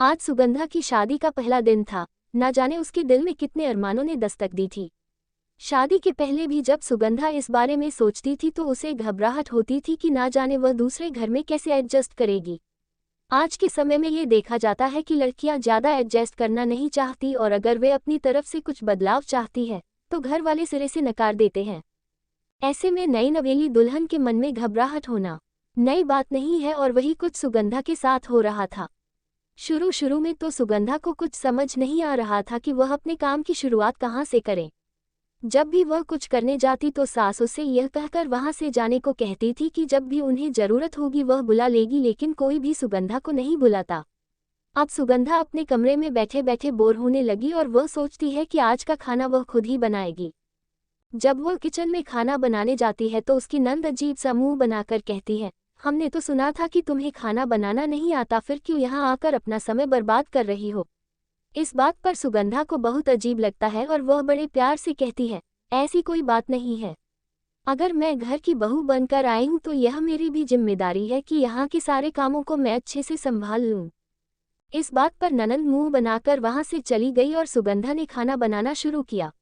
आज सुगंधा की शादी का पहला दिन था। ना जाने उसके दिल में कितने अरमानों ने दस्तक दी थी। शादी के पहले भी जब सुगंधा इस बारे में सोचती थी तो उसे घबराहट होती थी कि ना जाने वह दूसरे घर में कैसे एडजस्ट करेगी। आज के समय में ये देखा जाता है कि लड़कियां ज़्यादा एडजस्ट करना नहीं चाहती और अगर वे अपनी तरफ से कुछ बदलाव चाहती है तो घर वाले सिरे से नकार देते हैं। ऐसे में नई नवेली दुल्हन के मन में घबराहट होना नई बात नहीं है और वही कुछ सुगंधा के साथ हो रहा था। शुरू में तो सुगंधा को कुछ समझ नहीं आ रहा था कि वह अपने काम की शुरुआत कहाँ से करे। जब भी वह कुछ करने जाती तो सास उसे यह कहकर वहां से जाने को कहती थी कि जब भी उन्हें जरूरत होगी वह बुला लेगी, लेकिन कोई भी सुगंधा को नहीं बुलाता। अब सुगंधा अपने कमरे में बैठे बैठे बोर होने लगी और वह सोचती है कि आज का खाना वह खुद ही बनाएगी। जब वह किचन में खाना बनाने जाती है तो उसकी नंद अजीब सा मुंह बनाकर कहती है, हमने तो सुना था कि तुम्हें खाना बनाना नहीं आता, फिर क्यों यहाँ आकर अपना समय बर्बाद कर रही हो। इस बात पर सुगंधा को बहुत अजीब लगता है और वह बड़े प्यार से कहती है, ऐसी कोई बात नहीं है। अगर मैं घर की बहू बनकर आई हूँ तो यह मेरी भी जिम्मेदारी है कि यहाँ के सारे कामों को मैं अच्छे से संभाल लूँ। इस बात पर ननंद मुंह बनाकर वहाँ से चली गई और सुगंधा ने खाना बनाना शुरू किया।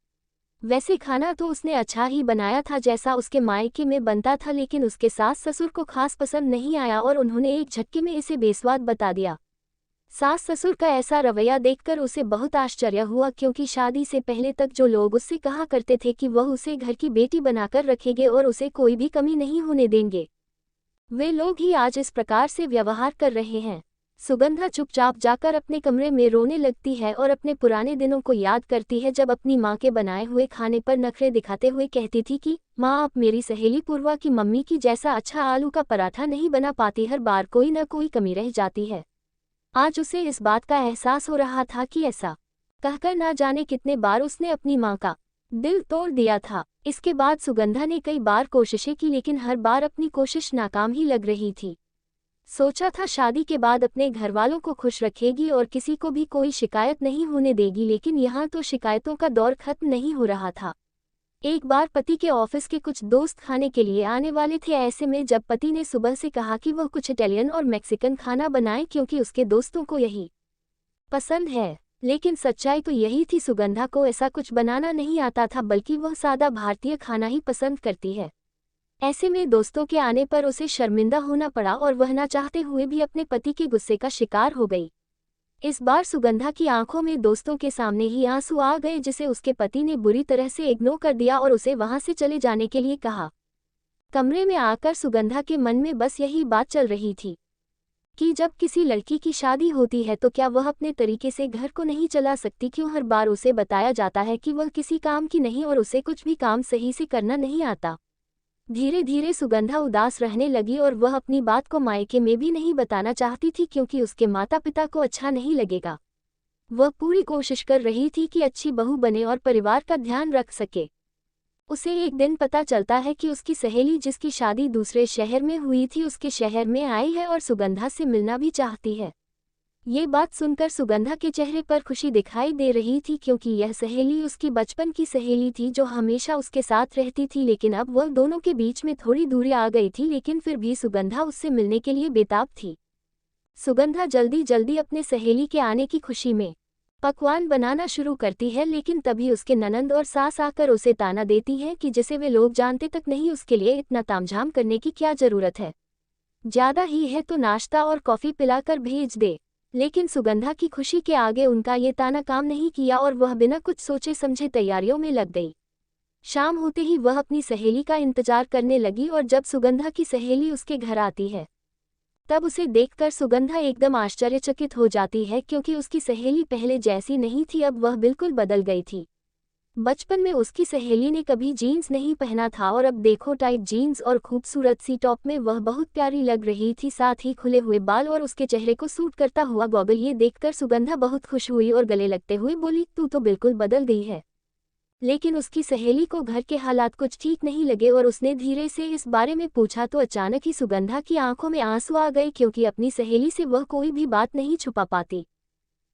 वैसे खाना तो उसने अच्छा ही बनाया था जैसा उसके मायके में बनता था, लेकिन उसके सास ससुर को खास पसंद नहीं आया और उन्होंने एक झटके में इसे बेस्वाद बता दिया। सास ससुर का ऐसा रवैया देखकर उसे बहुत आश्चर्य हुआ, क्योंकि शादी से पहले तक जो लोग उससे कहा करते थे कि वह उसे घर की बेटी बनाकर रखेंगे और उसे कोई भी कमी नहीं होने देंगे, वे लोग ही आज इस प्रकार से व्यवहार कर रहे हैं। सुगंधा चुपचाप जाकर अपने कमरे में रोने लगती है और अपने पुराने दिनों को याद करती है जब अपनी माँ के बनाए हुए खाने पर नखरे दिखाते हुए कहती थी कि माँ, आप मेरी सहेली पूर्वा की मम्मी की जैसा अच्छा आलू का पराठा नहीं बना पाती, हर बार कोई न कोई कमी रह जाती है। आज उसे इस बात का एहसास हो रहा था कि ऐसा कहकर ना जाने कितने बार उसने अपनी माँ का दिल तोड़ दिया था। इसके बाद सुगंधा ने कई बार कोशिशें की, लेकिन हर बार अपनी कोशिश नाकाम ही लग रही थी। सोचा था शादी के बाद अपने घरवालों को खुश रखेगी और किसी को भी कोई शिकायत नहीं होने देगी, लेकिन यहाँ तो शिकायतों का दौर खत्म नहीं हो रहा था। एक बार पति के ऑफिस के कुछ दोस्त खाने के लिए आने वाले थे। ऐसे में जब पति ने सुबह से कहा कि वह कुछ इटालियन और मैक्सिकन खाना बनाए क्योंकि उसके दोस्तों को यही पसंद है, लेकिन सच्चाई तो यही थी, सुगंधा को ऐसा कुछ बनाना नहीं आता था, बल्कि वह सादा भारतीय खाना ही पसंद करती है। ऐसे में दोस्तों के आने पर उसे शर्मिंदा होना पड़ा और वह ना चाहते हुए भी अपने पति के गुस्से का शिकार हो गई। इस बार सुगंधा की आंखों में दोस्तों के सामने ही आंसू आ गए, जिसे उसके पति ने बुरी तरह से इग्नोर कर दिया और उसे वहां से चले जाने के लिए कहा। कमरे में आकर सुगंधा के मन में बस यही बात चल रही थी कि जब किसी लड़की की शादी होती है तो क्या वह अपने तरीके से घर को नहीं चला सकती। क्यों हर बार उसे बताया जाता है कि वह किसी काम की नहीं और उसे कुछ भी काम सही से करना नहीं आता। धीरे धीरे सुगंधा उदास रहने लगी और वह अपनी बात को मायके में भी नहीं बताना चाहती थी, क्योंकि उसके माता पिता को अच्छा नहीं लगेगा। वह पूरी कोशिश कर रही थी कि अच्छी बहू बने और परिवार का ध्यान रख सके। उसे एक दिन पता चलता है कि उसकी सहेली जिसकी शादी दूसरे शहर में हुई थी उसके शहर में आई है और सुगंधा से मिलना भी चाहती है। ये बात सुनकर सुगंधा के चेहरे पर खुशी दिखाई दे रही थी, क्योंकि यह सहेली उसकी बचपन की सहेली थी जो हमेशा उसके साथ रहती थी। लेकिन अब वह दोनों के बीच में थोड़ी दूरी आ गई थी, लेकिन फिर भी सुगंधा उससे मिलने के लिए बेताब थी। सुगंधा जल्दी जल्दी अपने सहेली के आने की खुशी में पकवान बनाना शुरू करती है, लेकिन तभी उसके ननंद और सास आकर उसे ताना देती हैं कि जिसे वे लोग जानते तक नहीं उसके लिए इतना तामझाम करने की क्या जरूरत है, ज्यादा ही है तो नाश्ता और कॉफी पिलाकर भेज दे। लेकिन सुगंधा की खुशी के आगे उनका ये ताना काम नहीं किया और वह बिना कुछ सोचे समझे तैयारियों में लग गई। शाम होते ही वह अपनी सहेली का इंतजार करने लगी और जब सुगंधा की सहेली उसके घर आती है तब उसे देखकर सुगंधा एकदम आश्चर्यचकित हो जाती है, क्योंकि उसकी सहेली पहले जैसी नहीं थी, अब वह बिल्कुल बदल गई थी। बचपन में उसकी सहेली ने कभी जीन्स नहीं पहना था और अब देखो टाइट जीन्स और खूबसूरत सी टॉप में वह बहुत प्यारी लग रही थी, साथ ही खुले हुए बाल और उसके चेहरे को सूट करता हुआ गॉगल। ये देखकर सुगंधा बहुत खुश हुई और गले लगते हुए बोली, तू तो बिल्कुल बदल गई है। लेकिन उसकी सहेली को घर के हालात कुछ ठीक नहीं लगे और उसने धीरे से इस बारे में पूछा तो अचानक ही सुगंधा की आंखों में आंसू आ गए, क्योंकि अपनी सहेली से वह कोई भी बात नहीं छुपा पाती।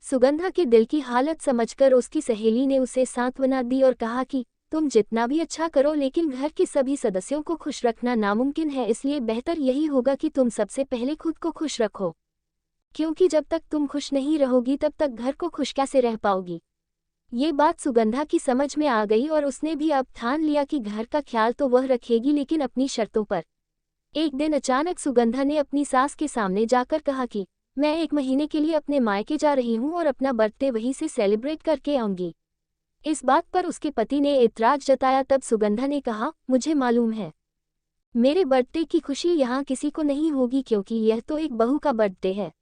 सुगंधा के दिल की हालत समझकर उसकी सहेली ने उसे सांत्वना दी और कहा कि तुम जितना भी अच्छा करो लेकिन घर के सभी सदस्यों को खुश रखना नामुमकिन है, इसलिए बेहतर यही होगा कि तुम सबसे पहले खुद को खुश रखो। क्योंकि जब तक तुम खुश नहीं रहोगी तब तक घर को खुश कैसे रह पाओगी। ये बात सुगंधा की समझ में आ गई और उसने भी अब ठान लिया कि घर का ख्याल तो वह रखेगी, लेकिन अपनी शर्तों पर। एक दिन अचानक सुगंधा ने अपनी सास के सामने जाकर कहा कि मैं 1 महीने के लिए अपने मायके जा रही हूँ और अपना बर्थडे वहीं से सेलिब्रेट करके आऊंगी। इस बात पर उसके पति ने एतराज जताया। तब सुगंधा ने कहा, मुझे मालूम है, मेरे बर्थडे की खुशी यहाँ किसी को नहीं होगी, क्योंकि यह तो एक बहू का बर्थडे है।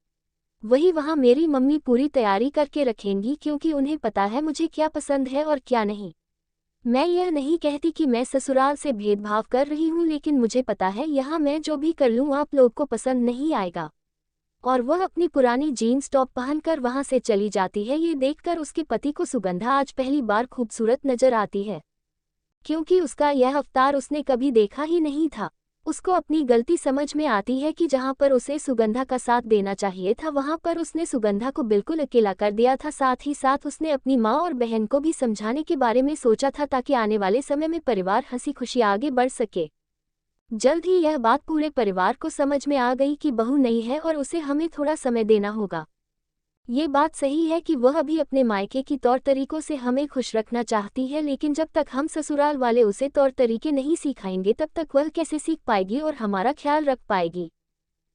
वही वहाँ मेरी मम्मी पूरी तैयारी करके रखेंगी, क्योंकि उन्हें पता है मुझे क्या पसंद है और क्या नहीं। मैं यह नहीं कहती कि मैं ससुराल से भेदभाव कर रही हूँ, लेकिन मुझे पता है यहाँ मैं जो भी कर लूँ आप लोग को पसंद नहीं आएगा। और वह अपनी पुरानी जीन्स टॉप पहनकर वहाँ से चली जाती है। ये देखकर उसके पति को सुगंधा आज पहली बार खूबसूरत नजर आती है, क्योंकि उसका यह अवतार उसने कभी देखा ही नहीं था। उसको अपनी गलती समझ में आती है कि जहाँ पर उसे सुगंधा का साथ देना चाहिए था वहाँ पर उसने सुगंधा को बिल्कुल अकेला कर दिया था। साथ ही साथ उसने अपनी माँ और बहन को भी समझाने के बारे में सोचा था, ताकि आने वाले समय में परिवार हंसी खुशी आगे बढ़ सके। जल्द ही यह बात पूरे परिवार को समझ में आ गई कि बहू नहीं है और उसे हमें थोड़ा समय देना होगा। ये बात सही है कि वह अभी अपने मायके की तौर तरीकों से हमें खुश रखना चाहती है, लेकिन जब तक हम ससुराल वाले उसे तौर तरीके नहीं सिखाएंगे तब तक वह कैसे सीख पाएगी और हमारा ख्याल रख पाएगी।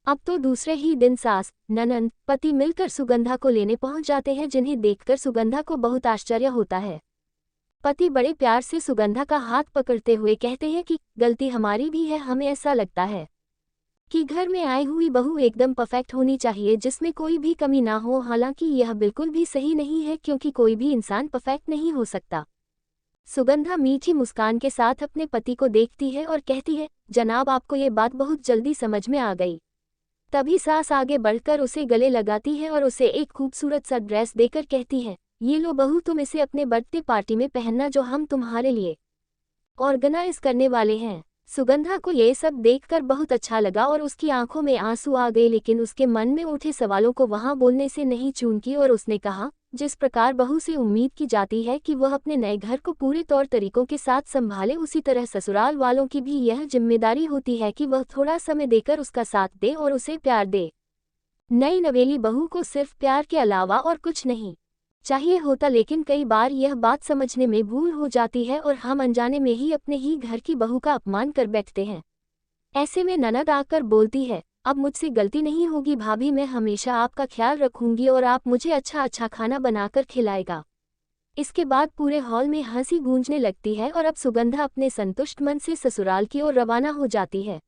अब तो दूसरे ही दिन सास, ननंद, पति मिलकर सुगंधा को लेने पहुंच जाते हैं, जिन्हें देखकर सुगंधा को बहुत आश्चर्य होता है। पति बड़े प्यार से सुगंधा का हाथ पकड़ते हुए कहते हैं कि गलती हमारी भी है, हमें ऐसा लगता है कि घर में आई हुई बहू एकदम परफेक्ट होनी चाहिए, जिसमें कोई भी कमी ना हो। हालांकि यह बिल्कुल भी सही नहीं है, क्योंकि कोई भी इंसान परफेक्ट नहीं हो सकता। सुगंधा मीठी मुस्कान के साथ अपने पति को देखती है और कहती है, जनाब आपको ये बात बहुत जल्दी समझ में आ गई। तभी सास आगे बढ़कर उसे गले लगाती है और उसे एक खूबसूरत सा ड्रेस देकर कहती है, ये लो बहू, तुम इसे अपने बर्थडे पार्टी में पहनना जो हम तुम्हारे लिए ऑर्गेनाइज करने वाले हैं। सुगंधा को ये सब देखकर बहुत अच्छा लगा और उसकी आंखों में आंसू आ गए, लेकिन उसके मन में उठे सवालों को वहां बोलने से नहीं चूकी और उसने कहा, जिस प्रकार बहू से उम्मीद की जाती है कि वह अपने नए घर को पूरे तौर तरीकों के साथ संभाले, उसी तरह ससुराल वालों की भी यह जिम्मेदारी होती है कि वह थोड़ा समय देकर उसका साथ दे और उसे प्यार दे। नई नवेली बहू को सिर्फ प्यार के अलावा और कुछ नहीं चाहिए होता, लेकिन कई बार यह बात समझने में भूल हो जाती है और हम अनजाने में ही अपने ही घर की बहू का अपमान कर बैठते हैं। ऐसे में ननद आकर बोलती है, अब मुझसे गलती नहीं होगी भाभी, मैं हमेशा आपका ख्याल रखूंगी और आप मुझे अच्छा अच्छा खाना बनाकर खिलाएगा। इसके बाद पूरे हॉल में हंसी गूंजने लगती है और अब सुगंधा अपने संतुष्ट मन से ससुराल की ओर रवाना हो जाती है,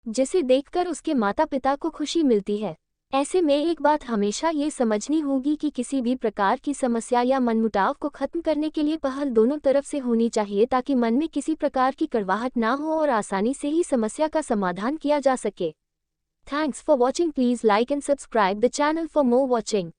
जिसे देखकर उसके माता पिता को खुशी मिलती है। ऐसे में एक बात हमेशा ये समझनी होगी कि किसी भी प्रकार की समस्या या मनमुटाव को खत्म करने के लिए पहल दोनों तरफ से होनी चाहिए, ताकि मन में किसी प्रकार की कड़वाहट ना हो और आसानी से ही समस्या का समाधान किया जा सके। Thanks for watching. Please like and subscribe the channel for more watching.